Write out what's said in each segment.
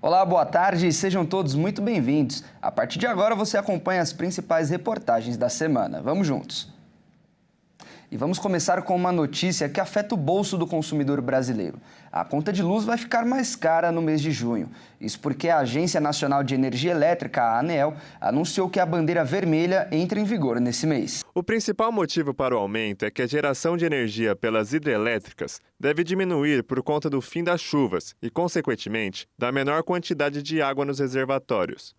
Olá, boa tarde e sejam todos muito bem-vindos. A partir de agora você acompanha as principais reportagens da semana. Vamos juntos. E vamos começar com uma notícia que afeta o bolso do consumidor brasileiro. A conta de luz vai ficar mais cara no mês de junho. Isso porque a Agência Nacional de Energia Elétrica, a ANEEL, anunciou que a bandeira vermelha entra em vigor nesse mês. O principal motivo para o aumento é que a geração de energia pelas hidrelétricas deve diminuir por conta do fim das chuvas e, consequentemente, da menor quantidade de água nos reservatórios.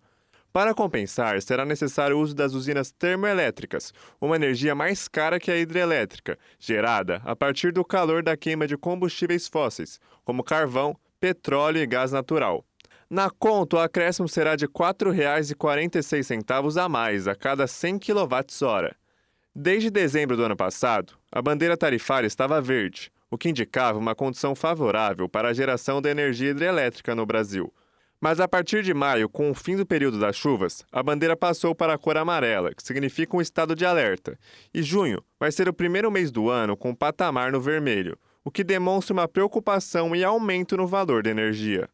Para compensar, será necessário o uso das usinas termoelétricas, uma energia mais cara que a hidrelétrica, gerada a partir do calor da queima de combustíveis fósseis, como carvão, petróleo e gás natural. Na conta, o acréscimo será de R$ 4,46 a mais a cada 100 kWh. Desde dezembro do ano passado, a bandeira tarifária estava verde, o que indicava uma condição favorável para a geração da energia hidrelétrica no Brasil. Mas a partir de maio, com o fim do período das chuvas, a bandeira passou para a cor amarela, que significa um estado de alerta. E junho vai ser o primeiro mês do ano com patamar no vermelho, o que demonstra uma preocupação e aumento no valor da energia.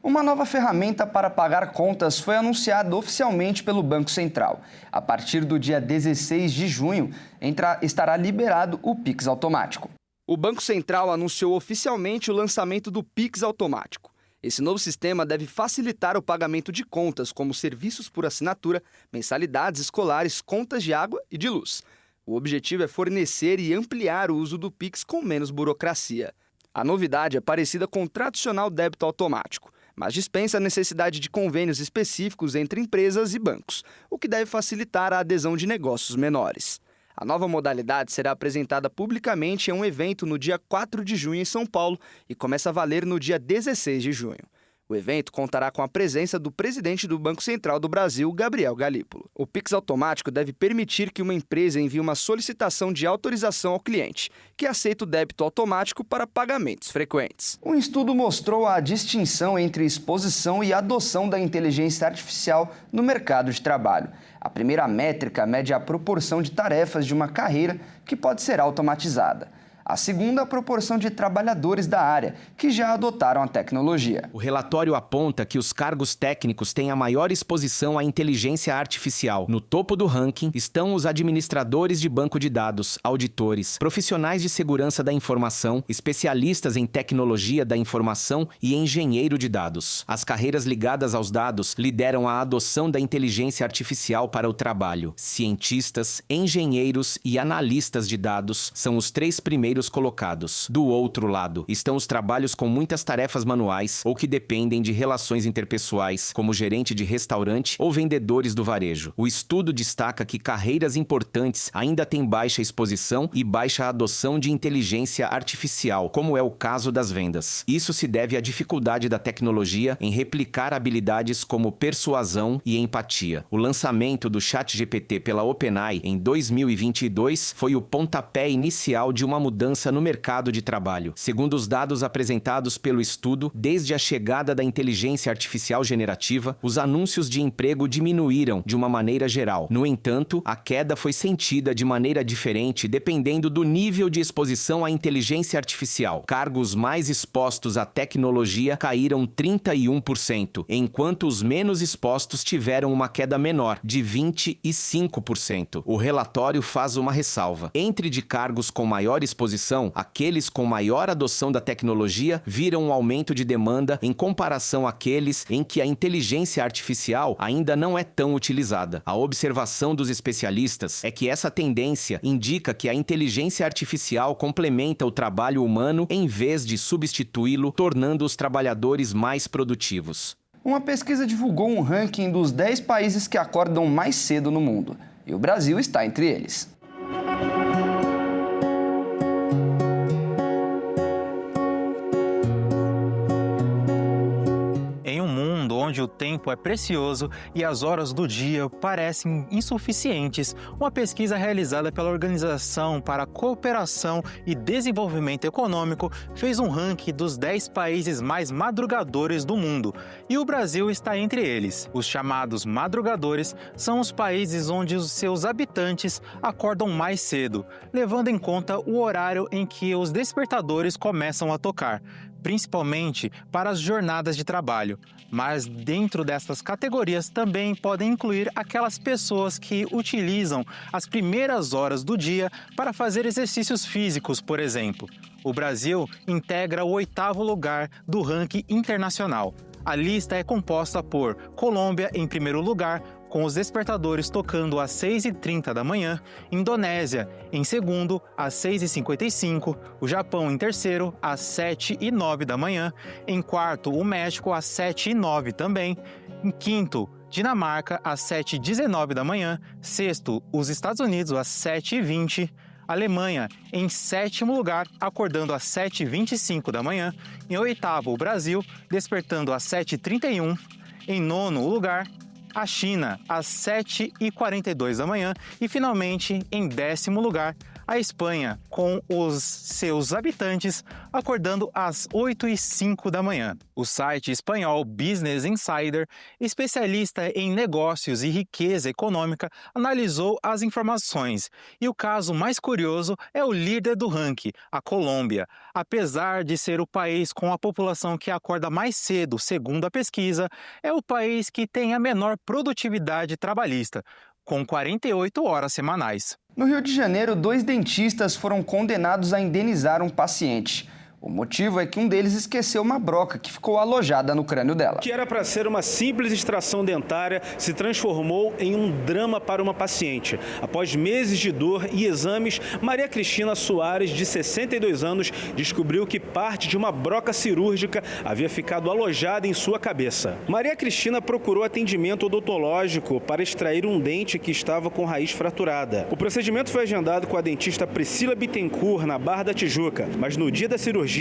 Uma nova ferramenta para pagar contas foi anunciada oficialmente pelo Banco Central. A partir do dia 16 de junho, estará liberado o Pix automático. O Banco Central anunciou oficialmente o lançamento do Pix automático. Esse novo sistema deve facilitar o pagamento de contas, como serviços por assinatura, mensalidades escolares, contas de água e de luz. O objetivo é fornecer e ampliar o uso do Pix com menos burocracia. A novidade é parecida com o tradicional débito automático, mas dispensa a necessidade de convênios específicos entre empresas e bancos, o que deve facilitar a adesão de negócios menores. A nova modalidade será apresentada publicamente em um evento no dia 4 de junho em São Paulo e começa a valer no dia 16 de junho. O evento contará com a presença do presidente do Banco Central do Brasil, Gabriel Galípolo. O Pix automático deve permitir que uma empresa envie uma solicitação de autorização ao cliente, que aceita o débito automático para pagamentos frequentes. Um estudo mostrou a distinção entre exposição e adoção da inteligência artificial no mercado de trabalho. A primeira métrica mede a proporção de tarefas de uma carreira que pode ser automatizada. A segunda, a proporção de trabalhadores da área, que já adotaram a tecnologia. O relatório aponta que os cargos técnicos têm a maior exposição à inteligência artificial. No topo do ranking estão os administradores de banco de dados, auditores, profissionais de segurança da informação, especialistas em tecnologia da informação e engenheiro de dados. As carreiras ligadas aos dados lideram a adoção da inteligência artificial para o trabalho. Cientistas, engenheiros e analistas de dados são os três primeiros colocados. Do outro lado, estão os trabalhos com muitas tarefas manuais ou que dependem de relações interpessoais, como gerente de restaurante ou vendedores do varejo. O estudo destaca que carreiras importantes ainda têm baixa exposição e baixa adoção de inteligência artificial, como é o caso das vendas. Isso se deve à dificuldade da tecnologia em replicar habilidades como persuasão e empatia. O lançamento do ChatGPT pela OpenAI em 2022 foi o pontapé inicial de uma mudança no mercado de trabalho. Segundo os dados apresentados pelo estudo, desde a chegada da inteligência artificial generativa, os anúncios de emprego diminuíram de uma maneira geral. No entanto, a queda foi sentida de maneira diferente dependendo do nível de exposição à inteligência artificial. Cargos mais expostos à tecnologia caíram 31%, enquanto os menos expostos tiveram uma queda menor, de 25%. O relatório faz uma ressalva. Entre de cargos com maior exposição, aqueles com maior adoção da tecnologia viram um aumento de demanda em comparação àqueles em que a inteligência artificial ainda não é tão utilizada. A observação dos especialistas é que essa tendência indica que a inteligência artificial complementa o trabalho humano em vez de substituí-lo, tornando os trabalhadores mais produtivos. Uma pesquisa divulgou um ranking dos 10 países que acordam mais cedo no mundo, e o Brasil está entre eles. Onde o tempo é precioso e as horas do dia parecem insuficientes, uma pesquisa realizada pela Organização para a Cooperação e Desenvolvimento Econômico fez um ranking dos 10 países mais madrugadores do mundo, e o Brasil está entre eles. Os chamados madrugadores são os países onde os seus habitantes acordam mais cedo, levando em conta o horário em que os despertadores começam a tocar. principalmente para as jornadas de trabalho. Mas dentro dessas categorias também podem incluir aquelas pessoas que utilizam as primeiras horas do dia para fazer exercícios físicos, por exemplo. O Brasil integra o 8º lugar do ranking internacional. A lista é composta por Colômbia em primeiro lugar, com os despertadores tocando às 6h30 da manhã, Indonésia em segundo, às 6h55, o Japão em terceiro, às 7h09 da manhã, em quarto, o México, às 7h09 também, em quinto, Dinamarca, às 7h19 da manhã, sexto, os Estados Unidos, às 7h20, Alemanha em sétimo lugar, acordando às 7h25 da manhã, em oitavo, o Brasil, despertando às 7h31, em nono lugar, a China, às 7h42 da manhã e, finalmente, em 10º lugar, a Espanha, com os seus habitantes acordando às 8h05 da manhã. O site espanhol Business Insider, especialista em negócios e riqueza econômica, analisou as informações. E o caso mais curioso é o líder do ranking, a Colômbia. Apesar de ser o país com a população que acorda mais cedo, segundo a pesquisa, é o país que tem a menor produtividade trabalhista, com 48 horas semanais. No Rio de Janeiro, 2 dentistas foram condenados a indenizar um paciente. O motivo é que um deles esqueceu uma broca que ficou alojada no crânio dela. Que era para ser uma simples extração dentária, se transformou em um drama para uma paciente. Após meses de dor e exames, Maria Cristina Soares, de 62 anos, descobriu que parte de uma broca cirúrgica havia ficado alojada em sua cabeça. Maria Cristina procurou atendimento odontológico para extrair um dente que estava com raiz fraturada. O procedimento foi agendado com a dentista Priscila Bittencourt, na Barra da Tijuca, mas no dia da cirurgia,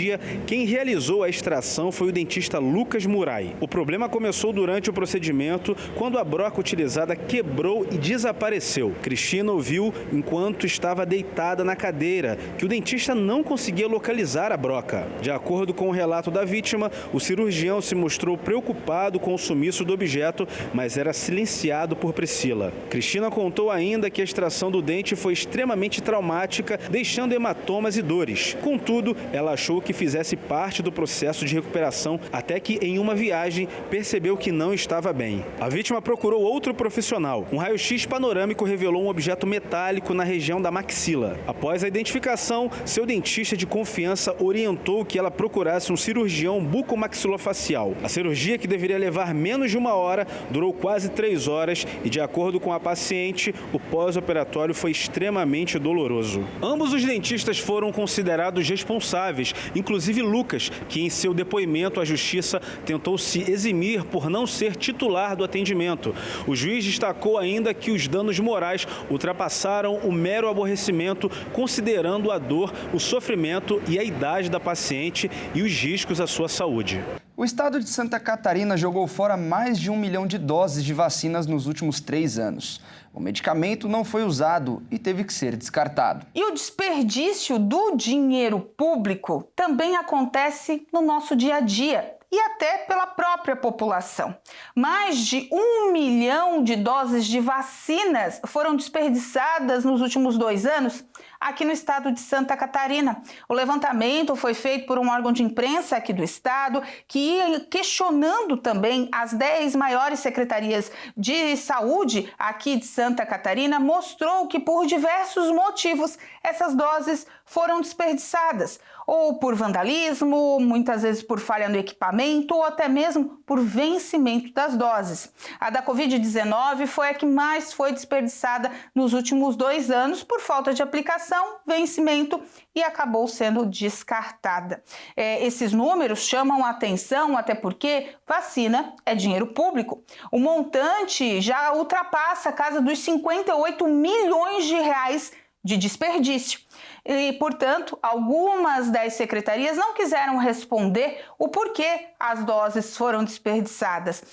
quem realizou a extração foi o dentista Lucas Murai. O problema começou durante o procedimento, quando a broca utilizada quebrou e desapareceu. Cristina ouviu, enquanto estava deitada na cadeira, que o dentista não conseguia localizar a broca. De acordo com o relato da vítima, o cirurgião se mostrou preocupado com o sumiço do objeto, mas era silenciado por Priscila. Cristina contou ainda que a extração do dente foi extremamente traumática, deixando hematomas e dores. Contudo, ela achou que fizesse parte do processo de recuperação, até que em uma viagem percebeu que não estava bem. A vítima procurou outro profissional. Um raio-x panorâmico revelou um objeto metálico na região da maxila. Após a identificação, seu dentista de confiança orientou que ela procurasse um cirurgião bucomaxilofacial. A cirurgia, que deveria levar menos de 1 hora, durou quase 3 horas e, de acordo com a paciente, o pós-operatório foi extremamente doloroso. Ambos os dentistas foram considerados responsáveis, inclusive Lucas, que em seu depoimento à justiça tentou se eximir por não ser titular do atendimento. O juiz destacou ainda que os danos morais ultrapassaram o mero aborrecimento, considerando a dor, o sofrimento e a idade da paciente e os riscos à sua saúde. O estado de Santa Catarina jogou fora mais de 1 milhão de doses de vacinas nos últimos 3 anos. O medicamento não foi usado e teve que ser descartado. E o desperdício do dinheiro público também acontece no nosso dia a dia e até pela própria população. Mais de 1 milhão de doses de vacinas foram desperdiçadas nos últimos 2 anos aqui no estado de Santa Catarina. O levantamento foi feito por um órgão de imprensa aqui do estado, que ia questionando também as 10 maiores secretarias de saúde aqui de Santa Catarina, mostrou que por diversos motivos essas doses foram desperdiçadas, ou por vandalismo, muitas vezes por falha no equipamento, ou até mesmo por vencimento das doses. A da Covid-19 foi a que mais foi desperdiçada nos últimos 2 anos por falta de aplicação, vencimento e acabou sendo descartada. Esses números chamam a atenção, até porque vacina é dinheiro público. O montante já ultrapassa a casa dos 58 milhões de reais de desperdício. E, portanto, algumas das secretarias não quiseram responder o porquê as doses foram desperdiçadas.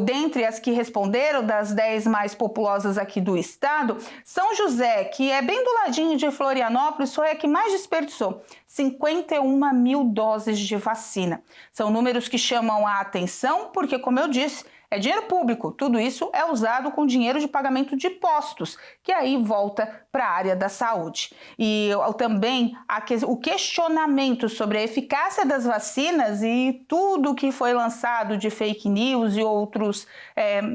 Dentre as que responderam, das 10 mais populosas aqui do estado, São José, que é bem do ladinho de Florianópolis, foi a que mais desperdiçou, 51 mil doses de vacina. São números que chamam a atenção porque, como eu disse, É dinheiro público, tudo isso é usado com dinheiro de pagamento de impostos, que aí volta para a área da saúde. E também o questionamento sobre a eficácia das vacinas e tudo que foi lançado de fake news e outros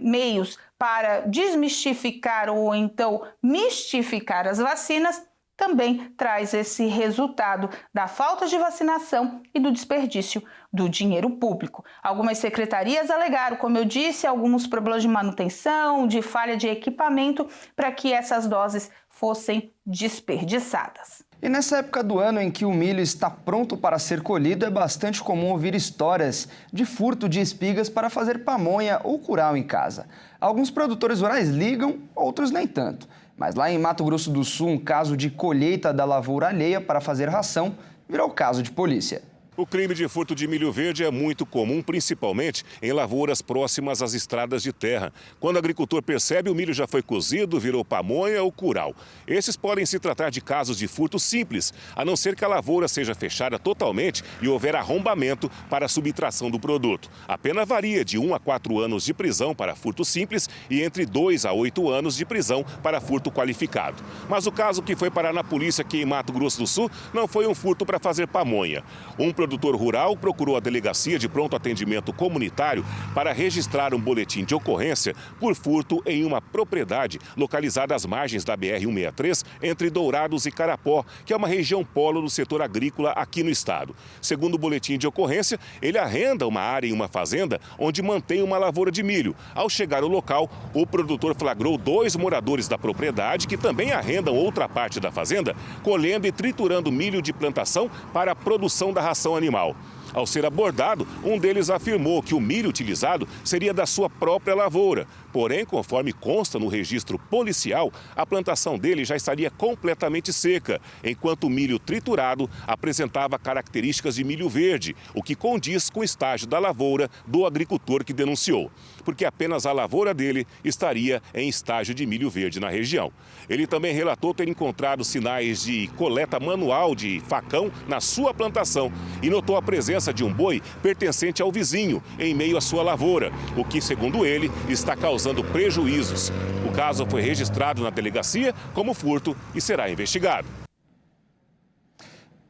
meios para desmistificar ou então mistificar as vacinas, também traz esse resultado da falta de vacinação e do desperdício do dinheiro público. Algumas secretarias alegaram, como eu disse, alguns problemas de manutenção, de falha de equipamento para que essas doses fossem desperdiçadas. E nessa época do ano em que o milho está pronto para ser colhido, é bastante comum ouvir histórias de furto de espigas para fazer pamonha ou curau em casa. Alguns produtores rurais ligam, outros nem tanto. Mas lá em Mato Grosso do Sul, um caso de colheita da lavoura alheia para fazer ração virou caso de polícia. O crime de furto de milho verde é muito comum, principalmente em lavouras próximas às estradas de terra. Quando o agricultor percebe, o milho já foi cozido, virou pamonha ou curau. Esses podem se tratar de casos de furto simples, a não ser que a lavoura seja fechada totalmente e houver arrombamento para a subtração do produto. A pena varia de 1 a 4 anos de prisão para furto simples e entre 2 a 8 anos de prisão para furto qualificado. Mas o caso que foi parar na polícia aqui em Mato Grosso do Sul não foi um furto para fazer pamonha. Um produtor rural procurou a delegacia de pronto atendimento comunitário para registrar um boletim de ocorrência por furto em uma propriedade localizada às margens da BR-163 entre Dourados e Carapó, que é uma região polo do setor agrícola aqui no estado. Segundo o boletim de ocorrência, ele arrenda uma área em uma fazenda onde mantém uma lavoura de milho. Ao chegar ao local, o produtor flagrou 2 moradores da propriedade que também arrendam outra parte da fazenda, colhendo e triturando milho de plantação para a produção da ração animal. Ao ser abordado, um deles afirmou que o milho utilizado seria da sua própria lavoura. Porém, conforme consta no registro policial, a plantação dele já estaria completamente seca, enquanto o milho triturado apresentava características de milho verde, o que condiz com o estágio da lavoura do agricultor que denunciou, porque apenas a lavoura dele estaria em estágio de milho verde na região. Ele também relatou ter encontrado sinais de coleta manual de facão na sua plantação e notou a presença de um boi pertencente ao vizinho em meio à sua lavoura, o que, segundo ele, está causando prejuízos. O caso foi registrado na delegacia como furto e será investigado.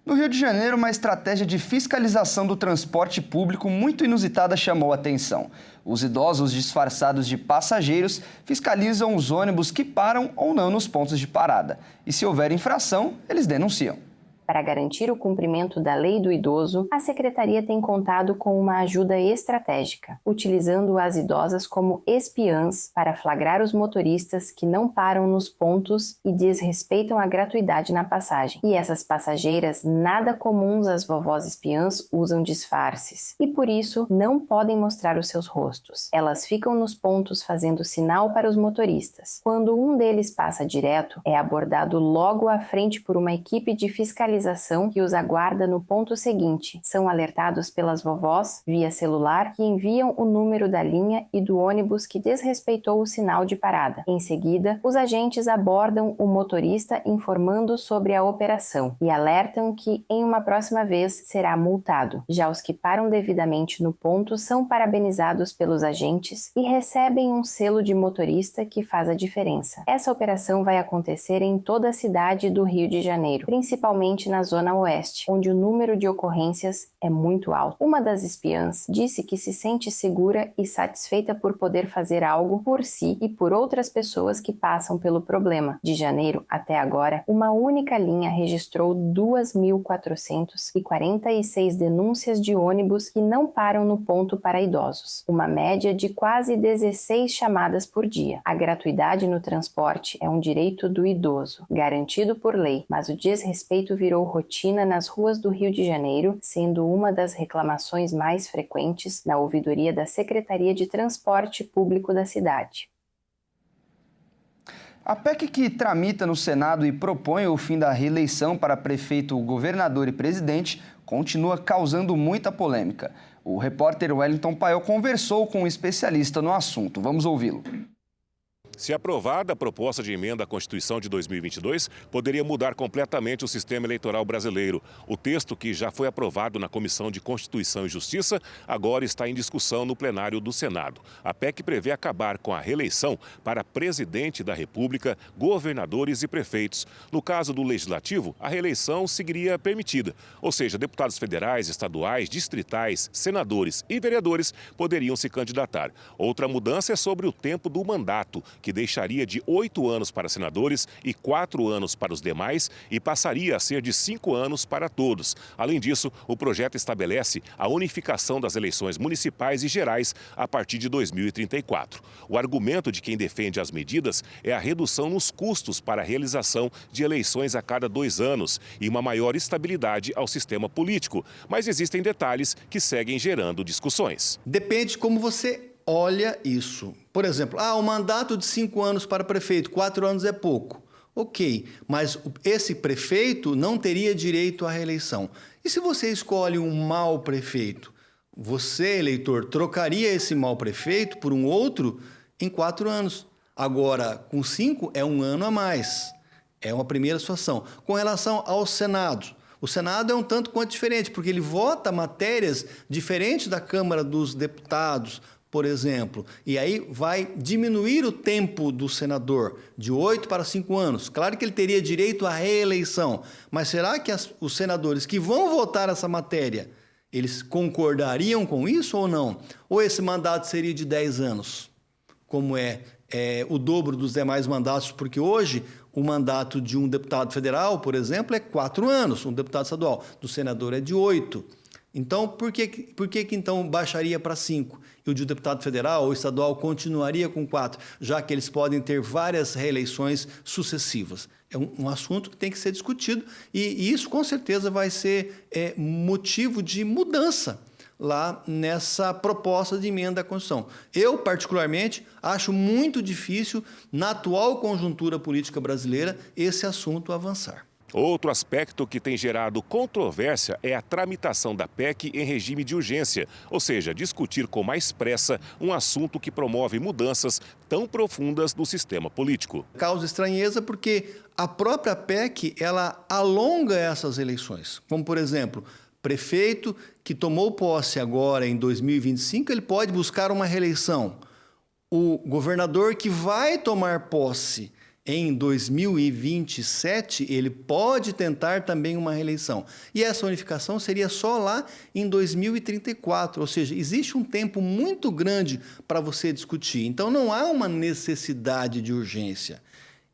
No Rio de Janeiro, uma estratégia de fiscalização do transporte público muito inusitada chamou a atenção. Os idosos disfarçados de passageiros fiscalizam os ônibus que param ou não nos pontos de parada. E se houver infração, eles denunciam. Para garantir o cumprimento da lei do idoso, a Secretaria tem contado com uma ajuda estratégica, utilizando as idosas como espiãs para flagrar os motoristas que não param nos pontos e desrespeitam a gratuidade na passagem. E essas passageiras nada comuns às vovós espiãs usam disfarces e, por isso, não podem mostrar os seus rostos. Elas ficam nos pontos fazendo sinal para os motoristas. Quando um deles passa direto, é abordado logo à frente por uma equipe de fiscalização que os aguarda no ponto seguinte. São alertados pelas vovós, via celular, que enviam o número da linha e do ônibus que desrespeitou o sinal de parada. Em seguida, os agentes abordam o motorista informando sobre a operação e alertam que, em uma próxima vez, será multado. Já os que param devidamente no ponto são parabenizados pelos agentes e recebem um selo de motorista que faz a diferença. Essa operação vai acontecer em toda a cidade do Rio de Janeiro, principalmente na Zona Oeste, onde o número de ocorrências é muito alto. Uma das espiãs disse que se sente segura e satisfeita por poder fazer algo por si e por outras pessoas que passam pelo problema. De janeiro até agora, uma única linha registrou 2.446 denúncias de ônibus que não param no ponto para idosos, uma média de quase 16 chamadas por dia. A gratuidade no transporte é um direito do idoso, garantido por lei, mas o desrespeito virou rotina nas ruas do Rio de Janeiro, sendo uma das reclamações mais frequentes na ouvidoria da Secretaria de Transporte Público da cidade. A PEC que tramita no Senado e propõe o fim da reeleição para prefeito, governador e presidente continua causando muita polêmica. O repórter Wellington Paiol conversou com um especialista no assunto. Vamos ouvi-lo. Se aprovada, a proposta de emenda à Constituição de 2022 poderia mudar completamente o sistema eleitoral brasileiro. O texto, que já foi aprovado na Comissão de Constituição e Justiça, agora está em discussão no plenário do Senado. A PEC prevê acabar com a reeleição para presidente da República, governadores e prefeitos. No caso do Legislativo, a reeleição seguiria permitida. Ou seja, deputados federais, estaduais, distritais, senadores e vereadores poderiam se candidatar. Outra mudança é sobre o tempo do mandato, que deixaria de 8 anos para senadores e 4 anos para os demais e passaria a ser de 5 anos para todos. Além disso, o projeto estabelece a unificação das eleições municipais e gerais a partir de 2034. O argumento de quem defende as medidas é a redução nos custos para a realização de eleições a cada 2 anos e uma maior estabilidade ao sistema político. Mas existem detalhes que seguem gerando discussões. Depende de como você olha isso. Por exemplo, o mandato de 5 anos para prefeito, 4 anos é pouco. Ok, mas esse prefeito não teria direito à reeleição. E se você escolhe um mau prefeito? Você, eleitor, trocaria esse mau prefeito por um outro em 4 anos. Agora, com 5 é 1 ano a mais. É uma primeira situação. Com relação ao Senado, o Senado é um tanto quanto diferente, porque ele vota matérias diferentes da Câmara dos Deputados, por exemplo, e aí vai diminuir o tempo do senador de 8 para 5 anos. Claro que ele teria direito à reeleição, mas será que os senadores que vão votar essa matéria, eles concordariam com isso ou não? Ou esse mandato seria de 10 anos, como é o dobro dos demais mandatos, porque hoje o mandato de um deputado federal, por exemplo, é 4 anos, um deputado estadual, do senador é de 8. Então, por que então baixaria para 5? E o de deputado federal ou estadual continuaria com 4, já que eles podem ter várias reeleições sucessivas? É um assunto que tem que ser discutido e isso, com certeza, vai ser motivo de mudança lá nessa proposta de emenda à Constituição. Eu, particularmente, acho muito difícil, na atual conjuntura política brasileira, esse assunto avançar. Outro aspecto que tem gerado controvérsia é a tramitação da PEC em regime de urgência, ou seja, discutir com mais pressa um assunto que promove mudanças tão profundas no sistema político. Causa estranheza porque a própria PEC, ela alonga essas eleições. Como, por exemplo, prefeito que tomou posse agora em 2025, ele pode buscar uma reeleição. O governador que vai tomar posse em 2027, ele pode tentar também uma reeleição. E essa unificação seria só lá em 2034, ou seja, existe um tempo muito grande para você discutir. Então, não há uma necessidade de urgência.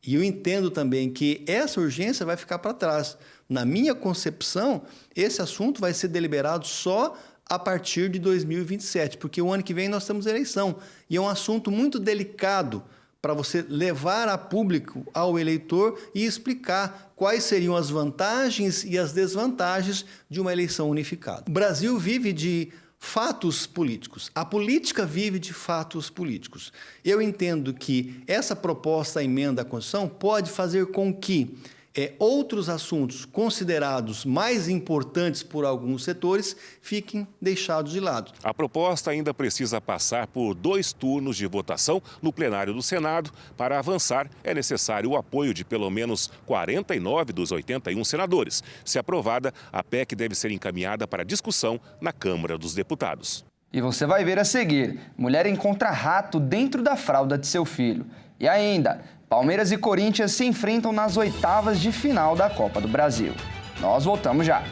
E eu entendo também que essa urgência vai ficar para trás. Na minha concepção, esse assunto vai ser deliberado só a partir de 2027, porque o ano que vem nós temos eleição. E é um assunto muito delicado para você levar a público ao eleitor e explicar quais seriam as vantagens e as desvantagens de uma eleição unificada. O Brasil vive de fatos políticos. A política vive de fatos políticos. Eu entendo que essa proposta à emenda à Constituição pode fazer com que outros assuntos considerados mais importantes por alguns setores fiquem deixados de lado. A proposta ainda precisa passar por 2 turnos de votação no plenário do Senado. Para avançar, é necessário o apoio de pelo menos 49 dos 81 senadores. Se aprovada, a PEC deve ser encaminhada para discussão na Câmara dos Deputados. E você vai ver a seguir: mulher encontra rato dentro da fralda de seu filho. E ainda, Palmeiras e Corinthians se enfrentam nas oitavas de final da Copa do Brasil. Nós voltamos já.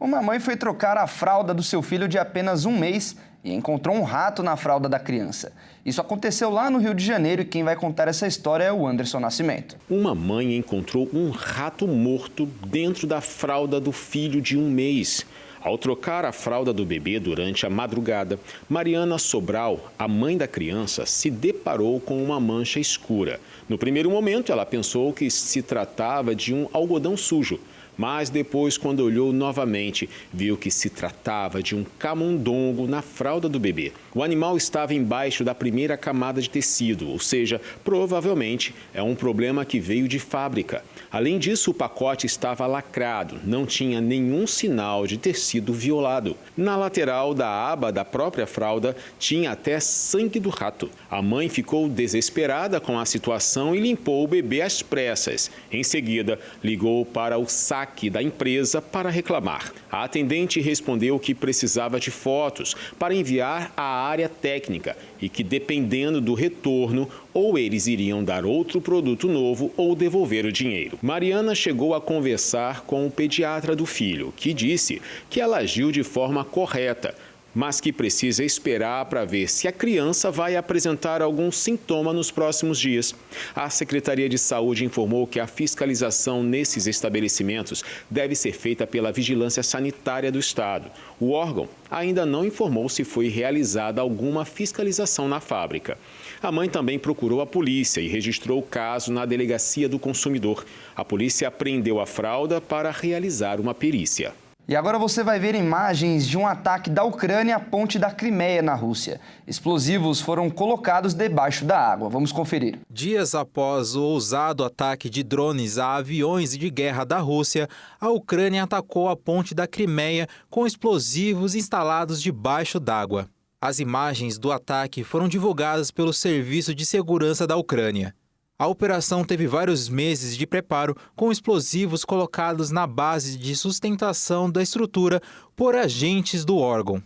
Uma mãe foi trocar a fralda do seu filho de apenas 1 mês e encontrou um rato na fralda da criança. Isso aconteceu lá no Rio de Janeiro e quem vai contar essa história é o Anderson Nascimento. Uma mãe encontrou um rato morto dentro da fralda do filho de 1 mês. Ao trocar a fralda do bebê durante a madrugada, Mariana Sobral, a mãe da criança, se deparou com uma mancha escura. No primeiro momento, ela pensou que se tratava de um algodão sujo. Mas depois, quando olhou novamente, viu que se tratava de um camundongo na fralda do bebê. O animal estava embaixo da primeira camada de tecido, ou seja, provavelmente é um problema que veio de fábrica. Além disso, o pacote estava lacrado, não tinha nenhum sinal de ter sido violado. Na lateral da aba da própria fralda, tinha até sangue do rato. A mãe ficou desesperada com a situação e limpou o bebê às pressas. Em seguida, ligou para o saque da empresa para reclamar. A atendente respondeu que precisava de fotos para enviar à área técnica e que, dependendo do retorno, ou eles iriam dar outro produto novo ou devolver o dinheiro. Mariana chegou a conversar com o pediatra do filho, que disse que ela agiu de forma correta, mas que precisa esperar para ver se a criança vai apresentar algum sintoma nos próximos dias. A Secretaria de Saúde informou que a fiscalização nesses estabelecimentos deve ser feita pela Vigilância Sanitária do Estado. O órgão ainda não informou se foi realizada alguma fiscalização na fábrica. A mãe também procurou a polícia e registrou o caso na Delegacia do Consumidor. A polícia apreendeu a fralda para realizar uma perícia. E agora você vai ver imagens de um ataque da Ucrânia à ponte da Crimeia, na Rússia. Explosivos foram colocados debaixo da água. Vamos conferir. Dias após o ousado ataque de drones a aviões de guerra da Rússia, a Ucrânia atacou a ponte da Crimeia com explosivos instalados debaixo d'água. As imagens do ataque foram divulgadas pelo Serviço de Segurança da Ucrânia. A operação teve vários meses de preparo com explosivos colocados na base de sustentação da estrutura por agentes do órgão.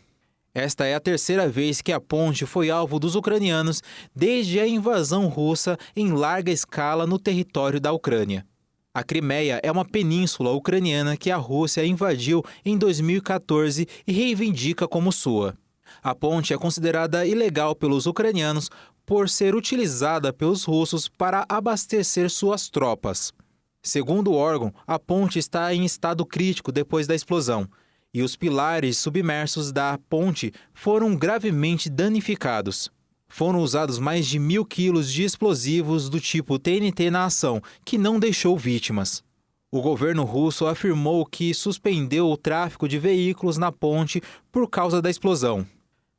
Esta é a terceira vez que a ponte foi alvo dos ucranianos desde a invasão russa em larga escala no território da Ucrânia. A Crimeia é uma península ucraniana que a Rússia invadiu em 2014 e reivindica como sua. A ponte é considerada ilegal pelos ucranianos por ser utilizada pelos russos para abastecer suas tropas. Segundo o órgão, a ponte está em estado crítico depois da explosão e os pilares submersos da ponte foram gravemente danificados. Foram usados mais de 1.000 quilos de explosivos do tipo TNT na ação, que não deixou vítimas. O governo russo afirmou que suspendeu o tráfego de veículos na ponte por causa da explosão.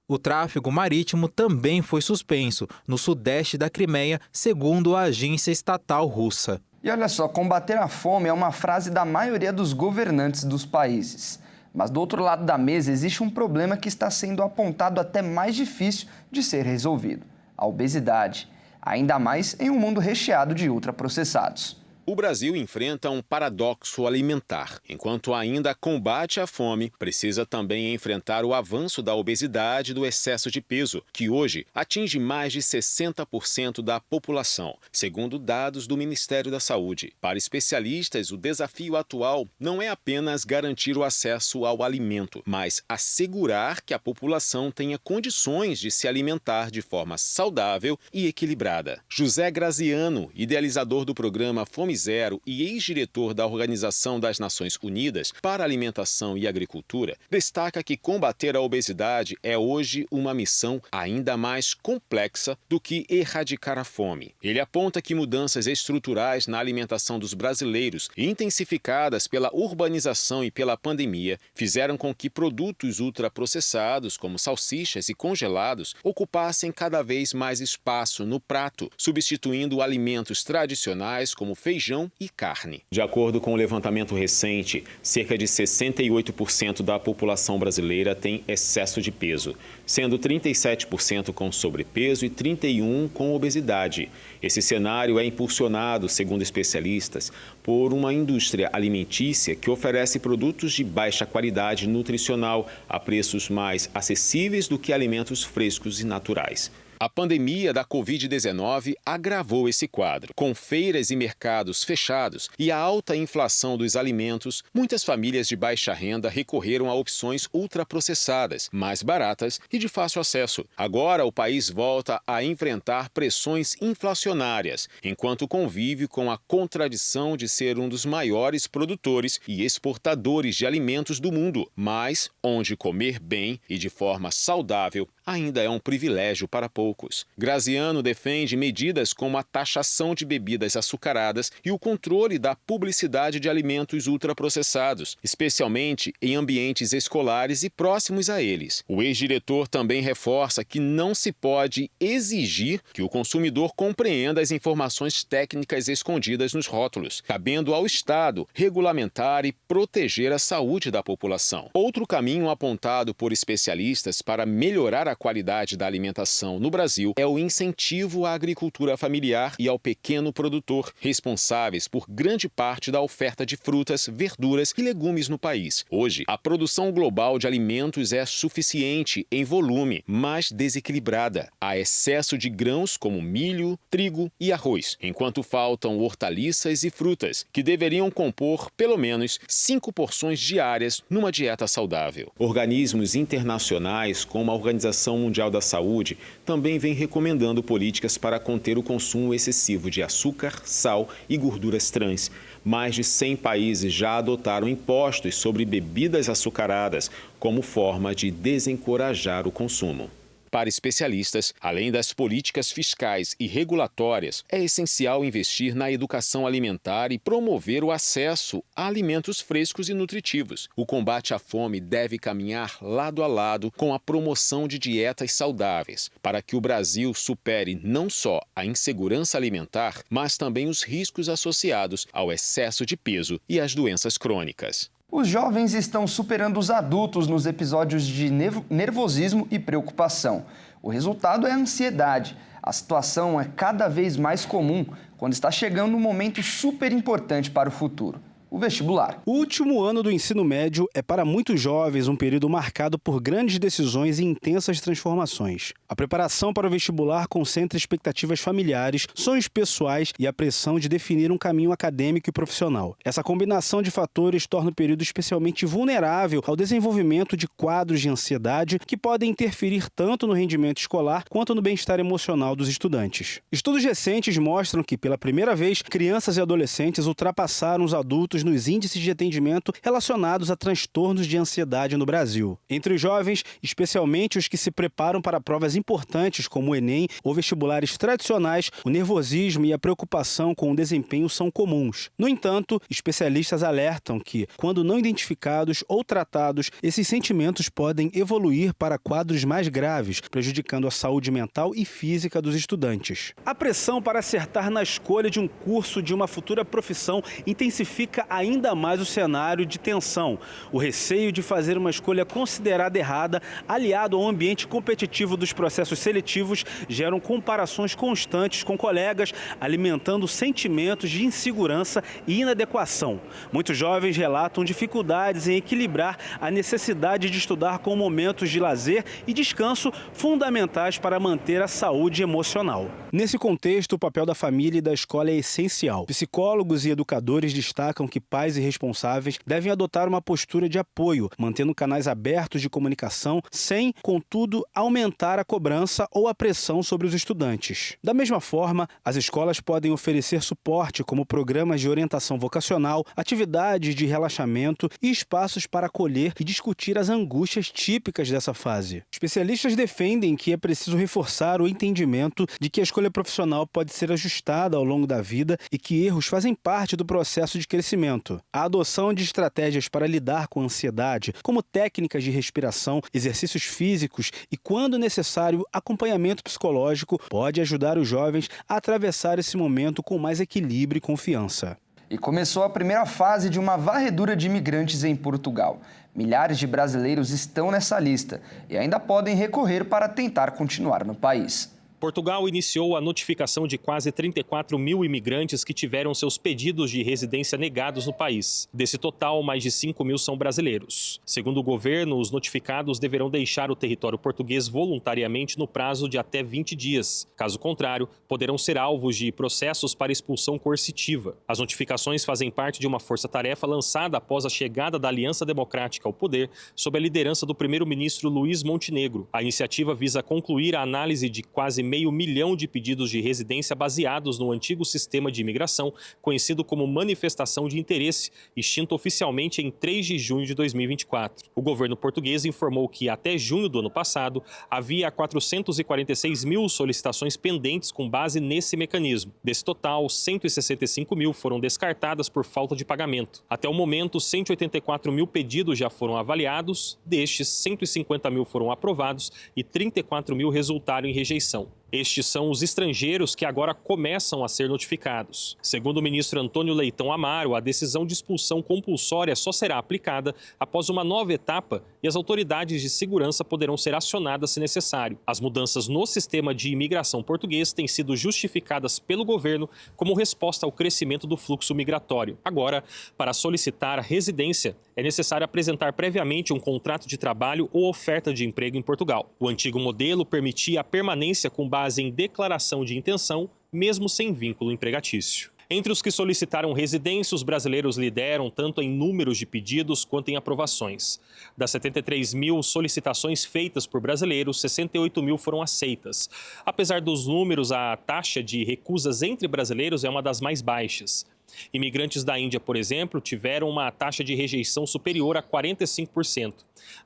O tráfego marítimo também foi suspenso no sudeste da Crimeia, segundo a agência estatal russa. E olha só, combater a fome é uma frase da maioria dos governantes dos países. Mas do outro lado da mesa existe um problema que está sendo apontado até mais difícil de ser resolvido: a obesidade, ainda mais em um mundo recheado de ultraprocessados. O Brasil enfrenta um paradoxo alimentar. Enquanto ainda combate a fome, precisa também enfrentar o avanço da obesidade e do excesso de peso, que hoje atinge mais de 60% da população, segundo dados do Ministério da Saúde. Para especialistas, o desafio atual não é apenas garantir o acesso ao alimento, mas assegurar que a população tenha condições de se alimentar de forma saudável e equilibrada. José Graziano, idealizador do programa Fome Zero e ex-diretor da Organização das Nações Unidas para a Alimentação e Agricultura, destaca que combater a obesidade é hoje uma missão ainda mais complexa do que erradicar a fome. Ele aponta que mudanças estruturais na alimentação dos brasileiros, intensificadas pela urbanização e pela pandemia, fizeram com que produtos ultraprocessados, como salsichas e congelados, ocupassem cada vez mais espaço no prato, substituindo alimentos tradicionais como feijão e carne. De acordo com o levantamento recente, cerca de 68% da população brasileira tem excesso de peso, sendo 37% com sobrepeso e 31% com obesidade. Esse cenário é impulsionado, segundo especialistas, por uma indústria alimentícia que oferece produtos de baixa qualidade nutricional a preços mais acessíveis do que alimentos frescos e naturais. A pandemia da Covid-19 agravou esse quadro. Com feiras e mercados fechados e a alta inflação dos alimentos, muitas famílias de baixa renda recorreram a opções ultraprocessadas, mais baratas e de fácil acesso. Agora, o país volta a enfrentar pressões inflacionárias, enquanto convive com a contradição de ser um dos maiores produtores e exportadores de alimentos do mundo, mas onde comer bem e de forma saudável ainda é um privilégio para poucos. Graziano defende medidas como a taxação de bebidas açucaradas e o controle da publicidade de alimentos ultraprocessados, especialmente em ambientes escolares e próximos a eles. O ex-diretor também reforça que não se pode exigir que o consumidor compreenda as informações técnicas escondidas nos rótulos, cabendo ao Estado regulamentar e proteger a saúde da população. Outro caminho apontado por especialistas para melhorar a qualidade da alimentação no Brasil é o incentivo à agricultura familiar e ao pequeno produtor, responsáveis por grande parte da oferta de frutas, verduras e legumes no país. Hoje, a produção global de alimentos é suficiente em volume, mas desequilibrada. Há excesso de grãos como milho, trigo e arroz, enquanto faltam hortaliças e frutas, que deveriam compor pelo menos 5 porções diárias numa dieta saudável. Organismos internacionais, como a Organização Mundial da Saúde, também vem recomendando políticas para conter o consumo excessivo de açúcar, sal e gorduras trans. Mais de 100 países já adotaram impostos sobre bebidas açucaradas como forma de desencorajar o consumo. Para especialistas, além das políticas fiscais e regulatórias, é essencial investir na educação alimentar e promover o acesso a alimentos frescos e nutritivos. O combate à fome deve caminhar lado a lado com a promoção de dietas saudáveis, para que o Brasil supere não só a insegurança alimentar, mas também os riscos associados ao excesso de peso e às doenças crônicas. Os jovens estão superando os adultos nos episódios de nervosismo e preocupação. O resultado é a ansiedade. A situação é cada vez mais comum quando está chegando um momento super importante para o futuro: o vestibular. O último ano do ensino médio é para muitos jovens um período marcado por grandes decisões e intensas transformações. A preparação para o vestibular concentra expectativas familiares, sonhos pessoais e a pressão de definir um caminho acadêmico e profissional. Essa combinação de fatores torna o período especialmente vulnerável ao desenvolvimento de quadros de ansiedade que podem interferir tanto no rendimento escolar quanto no bem-estar emocional dos estudantes. Estudos recentes mostram que, pela primeira vez, crianças e adolescentes ultrapassaram os adultos nos índices de atendimento relacionados a transtornos de ansiedade no Brasil. Entre os jovens, especialmente os que se preparam para provas importantes como o Enem ou vestibulares tradicionais, o nervosismo e a preocupação com o desempenho são comuns. No entanto, especialistas alertam que, quando não identificados ou tratados, esses sentimentos podem evoluir para quadros mais graves, prejudicando a saúde mental e física dos estudantes. A pressão para acertar na escolha de um curso de uma futura profissão intensifica ainda mais o cenário de tensão. O receio de fazer uma escolha considerada errada, aliado ao ambiente competitivo dos processos seletivos, geram comparações constantes com colegas, alimentando sentimentos de insegurança e inadequação. Muitos jovens relatam dificuldades em equilibrar a necessidade de estudar com momentos de lazer e descanso fundamentais para manter a saúde emocional. Nesse contexto, o papel da família e da escola é essencial. Psicólogos e educadores destacam que pais e responsáveis devem adotar uma postura de apoio, mantendo canais abertos de comunicação, sem, contudo, aumentar a cobrança ou a pressão sobre os estudantes. Da mesma forma, as escolas podem oferecer suporte, como programas de orientação vocacional, atividades de relaxamento e espaços para acolher e discutir as angústias típicas dessa fase. Especialistas defendem que é preciso reforçar o entendimento de que a escolha profissional pode ser ajustada ao longo da vida e que erros fazem parte do processo de crescimento. A adoção de estratégias para lidar com a ansiedade, como técnicas de respiração, exercícios físicos e, quando necessário, acompanhamento psicológico, pode ajudar os jovens a atravessar esse momento com mais equilíbrio e confiança. E começou a primeira fase de uma varredura de imigrantes em Portugal. Milhares de brasileiros estão nessa lista e ainda podem recorrer para tentar continuar no país. Portugal iniciou a notificação de quase 34 mil imigrantes que tiveram seus pedidos de residência negados no país. Desse total, mais de 5 mil são brasileiros. Segundo o governo, os notificados deverão deixar o território português voluntariamente no prazo de até 20 dias. Caso contrário, poderão ser alvos de processos para expulsão coercitiva. As notificações fazem parte de uma força-tarefa lançada após a chegada da Aliança Democrática ao poder, sob a liderança do primeiro-ministro Luís Montenegro. A iniciativa visa concluir a análise de quase 500 mil de pedidos de residência baseados no antigo sistema de imigração, conhecido como manifestação de interesse, extinto oficialmente em 3 de junho de 2024. O governo português informou que, até junho do ano passado, havia 446 mil solicitações pendentes com base nesse mecanismo. Desse total, 165 mil foram descartadas por falta de pagamento. Até o momento, 184 mil pedidos já foram avaliados, destes, 150 mil foram aprovados e 34 mil resultaram em rejeição. Estes são os estrangeiros que agora começam a ser notificados. Segundo o ministro Antônio Leitão Amaro, a decisão de expulsão compulsória só será aplicada após uma nova etapa e as autoridades de segurança poderão ser acionadas se necessário. As mudanças no sistema de imigração português têm sido justificadas pelo governo como resposta ao crescimento do fluxo migratório. Agora, para solicitar residência, é necessário apresentar previamente um contrato de trabalho ou oferta de emprego em Portugal. O antigo modelo permitia a permanência com base em declaração de intenção, mesmo sem vínculo empregatício. Entre os que solicitaram residência, os brasileiros lideram tanto em números de pedidos quanto em aprovações. Das 73 mil solicitações feitas por brasileiros, 68 mil foram aceitas. Apesar dos números, a taxa de recusas entre brasileiros é uma das mais baixas. Imigrantes da Índia, por exemplo, tiveram uma taxa de rejeição superior a 45%.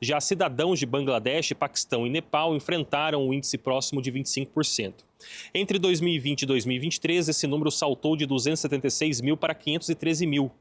Já cidadãos de Bangladesh, Paquistão e Nepal enfrentaram um índice próximo de 25%. Entre 2020 e 2023, esse número saltou de 276 mil para 513 mil.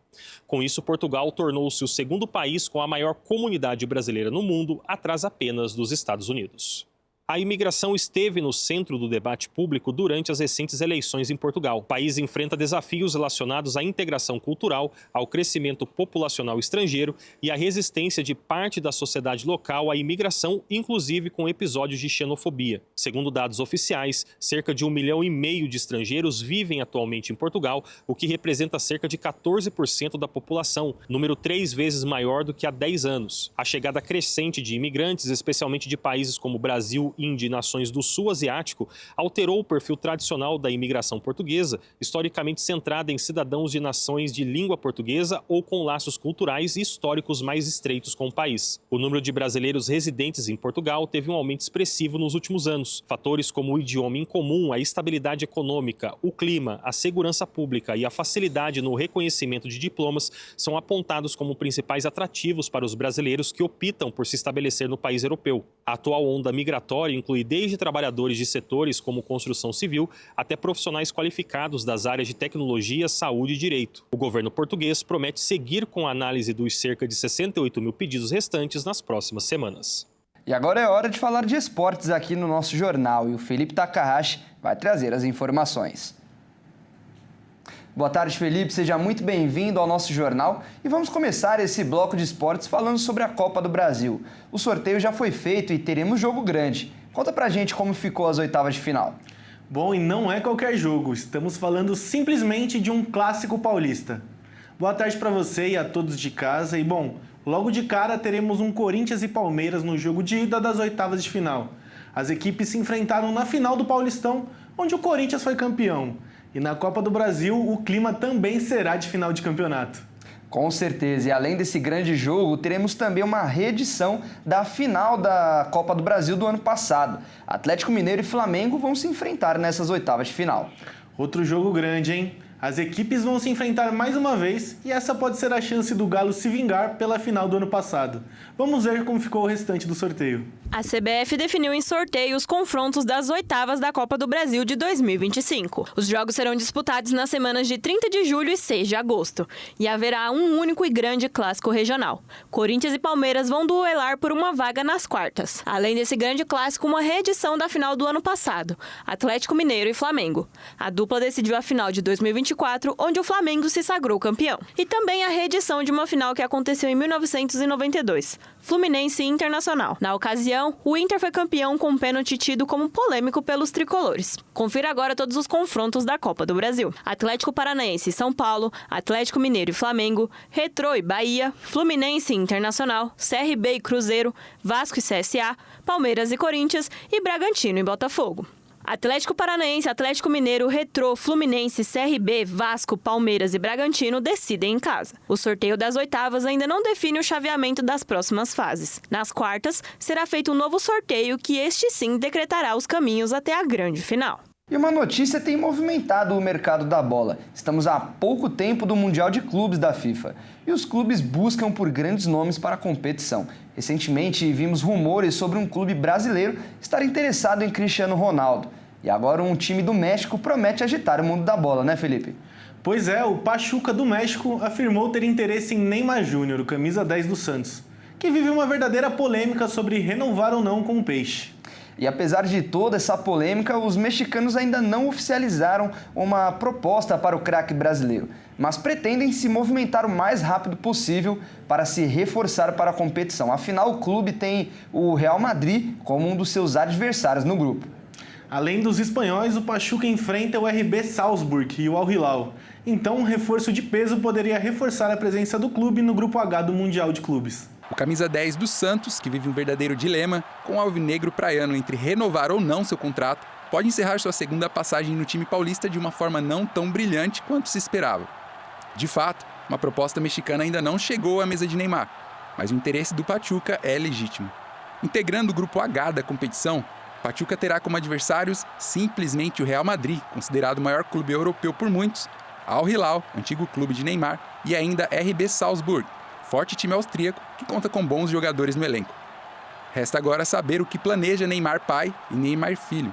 Com isso, Portugal tornou-se o segundo país com a maior comunidade brasileira no mundo, atrás apenas dos Estados Unidos. A imigração esteve no centro do debate público durante as recentes eleições em Portugal. O país enfrenta desafios relacionados à integração cultural, ao crescimento populacional estrangeiro e à resistência de parte da sociedade local à imigração, inclusive com episódios de xenofobia. Segundo dados oficiais, cerca de 1,5 milhão de estrangeiros vivem atualmente em Portugal, o que representa cerca de 14% da população, número 3 vezes maior do que há 10 anos. A chegada crescente de imigrantes, especialmente de países como Brasil, Índia e nações do sul asiático, alterou o perfil tradicional da imigração portuguesa, historicamente centrada em cidadãos de nações de língua portuguesa ou com laços culturais e históricos mais estreitos com o país. O número de brasileiros residentes em Portugal teve um aumento expressivo nos últimos anos. Fatores como o idioma em comum, a estabilidade econômica, o clima, a segurança pública e a facilidade no reconhecimento de diplomas são apontados como principais atrativos para os brasileiros que optam por se estabelecer no país europeu. A atual onda migratória inclui desde trabalhadores de setores como construção civil até profissionais qualificados das áreas de tecnologia, saúde e direito. O governo português promete seguir com a análise dos cerca de 68 mil pedidos restantes nas próximas semanas. E agora é hora de falar de esportes aqui no nosso jornal e o Felipe Takahashi vai trazer as informações. Boa tarde, Felipe. Seja muito bem-vindo ao nosso jornal e vamos começar esse bloco de esportes falando sobre a Copa do Brasil. O sorteio já foi feito e teremos jogo grande. Conta pra gente como ficou as oitavas de final. Bom, e não é qualquer jogo. Estamos falando simplesmente de um clássico paulista. Boa tarde para você e a todos de casa. E bom, logo de cara teremos um Corinthians e Palmeiras no jogo de ida das oitavas de final. As equipes se enfrentaram na final do Paulistão, onde o Corinthians foi campeão. E na Copa do Brasil, o clima também será de final de campeonato. Com certeza, e além desse grande jogo, teremos também uma reedição da final da Copa do Brasil do ano passado. Atlético Mineiro e Flamengo vão se enfrentar nessas oitavas de final. Outro jogo grande, hein? As equipes vão se enfrentar mais uma vez e essa pode ser a chance do Galo se vingar pela final do ano passado. Vamos ver como ficou o restante do sorteio. A CBF definiu em sorteio os confrontos das oitavas da Copa do Brasil de 2025. Os jogos serão disputados nas semanas de 30 de julho e 6 de agosto. E haverá um único e grande clássico regional. Corinthians e Palmeiras vão duelar por uma vaga nas quartas. Além desse grande clássico, uma reedição da final do ano passado. Atlético Mineiro e Flamengo. A dupla decidiu a final de 2022 2024, onde o Flamengo se sagrou campeão. E também a reedição de uma final que aconteceu em 1992, Fluminense e Internacional. Na ocasião, o Inter foi campeão com um pênalti tido como polêmico pelos tricolores. Confira agora todos os confrontos da Copa do Brasil. Atlético Paranaense e São Paulo, Atlético Mineiro e Flamengo, Retrô e Bahia, Fluminense e Internacional, CRB e Cruzeiro, Vasco e CSA, Palmeiras e Corinthians e Bragantino e Botafogo. Atlético Paranaense, Atlético Mineiro, Retrô, Fluminense, CRB, Vasco, Palmeiras e Bragantino decidem em casa. O sorteio das oitavas ainda não define o chaveamento das próximas fases. Nas quartas, será feito um novo sorteio que este sim decretará os caminhos até a grande final. E uma notícia tem movimentado o mercado da bola. Estamos há pouco tempo do Mundial de Clubes da FIFA. E os clubes buscam por grandes nomes para a competição. Recentemente, vimos rumores sobre um clube brasileiro estar interessado em Cristiano Ronaldo. E agora um time do México promete agitar o mundo da bola, né, Felipe? Pois é, o Pachuca do México afirmou ter interesse em Neymar Júnior, o camisa 10 do Santos, que vive uma verdadeira polêmica sobre renovar ou não com o Peixe. E apesar de toda essa polêmica, os mexicanos ainda não oficializaram uma proposta para o craque brasileiro, mas pretendem se movimentar o mais rápido possível para se reforçar para a competição. Afinal, o clube tem o Real Madrid como um dos seus adversários no grupo. Além dos espanhóis, o Pachuca enfrenta o RB Salzburg e o Al Hilal. Então, um reforço de peso poderia reforçar a presença do clube no grupo H do Mundial de Clubes. O camisa 10 do Santos, que vive um verdadeiro dilema, com o alvinegro praiano entre renovar ou não seu contrato, pode encerrar sua segunda passagem no time paulista de uma forma não tão brilhante quanto se esperava. De fato, uma proposta mexicana ainda não chegou à mesa de Neymar, mas o interesse do Pachuca é legítimo. Integrando o grupo H da competição, Pachuca terá como adversários simplesmente o Real Madrid, considerado o maior clube europeu por muitos, Al Hilal, antigo clube de Neymar, e ainda RB Salzburg, forte time austríaco que conta com bons jogadores no elenco. Resta agora saber o que planeja Neymar pai e Neymar filho.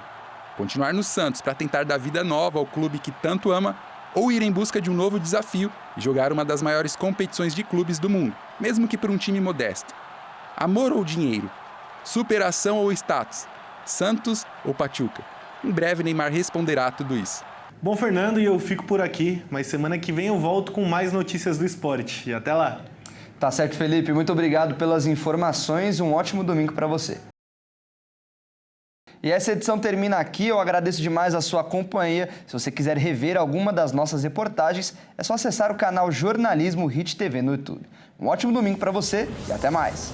Continuar no Santos para tentar dar vida nova ao clube que tanto ama ou ir em busca de um novo desafio e jogar uma das maiores competições de clubes do mundo, mesmo que por um time modesto. Amor ou dinheiro? Superação ou status? Santos ou Pachuca? Em breve Neymar responderá a tudo isso. Bom, Fernando, e eu fico por aqui, mas semana que vem eu volto com mais notícias do esporte. E até lá! Tá certo, Felipe. Muito obrigado pelas informações e um ótimo domingo para você. E essa edição termina aqui. Eu agradeço demais a sua companhia. Se você quiser rever alguma das nossas reportagens, é só acessar o canal Jornalismo Hit TV no YouTube. Um ótimo domingo para você e até mais.